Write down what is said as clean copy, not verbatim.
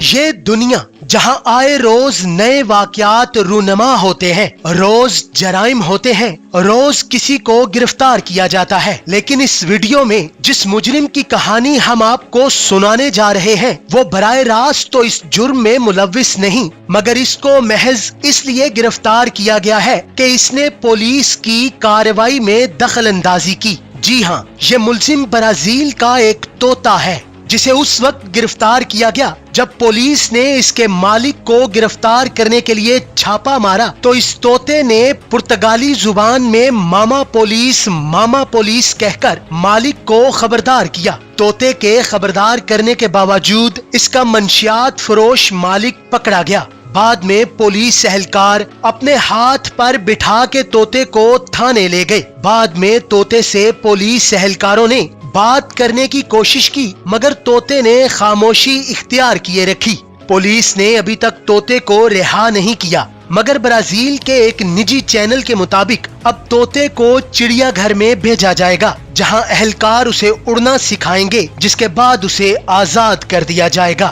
یہ دنیا جہاں آئے روز نئے واقعات رونما ہوتے ہیں، روز جرائم ہوتے ہیں، روز کسی کو گرفتار کیا جاتا ہے، لیکن اس ویڈیو میں جس مجرم کی کہانی ہم آپ کو سنانے جا رہے ہیں وہ براہ راست تو اس جرم میں ملوث نہیں، مگر اس کو محض اس لیے گرفتار کیا گیا ہے کہ اس نے پولیس کی کارروائی میں دخل اندازی کی۔ جی ہاں، یہ ملزم برازیل کا ایک طوطا ہے جسے اس وقت گرفتار کیا گیا جب پولیس نے اس کے مالک کو گرفتار کرنے کے لیے چھاپا مارا تو اس طوطے نے پرتگالی زبان میں ماما پولیس کہہ کر مالک کو خبردار کیا۔ طوطے کے خبردار کرنے کے باوجود اس کا منشیات فروش مالک پکڑا گیا۔ بعد میں پولیس اہلکار اپنے ہاتھ پر بٹھا کے طوطے کو تھانے لے گئے۔ بعد میں طوطے سے پولیس اہلکاروں نے بات کرنے کی کوشش کی مگر طوطے نے خاموشی اختیار کیے رکھی۔ پولیس نے ابھی تک طوطے کو رہا نہیں کیا، مگر برازیل کے ایک نجی چینل کے مطابق اب طوطے کو چڑیا گھر میں بھیجا جائے گا جہاں اہلکار اسے اڑنا سکھائیں گے، جس کے بعد اسے آزاد کر دیا جائے گا۔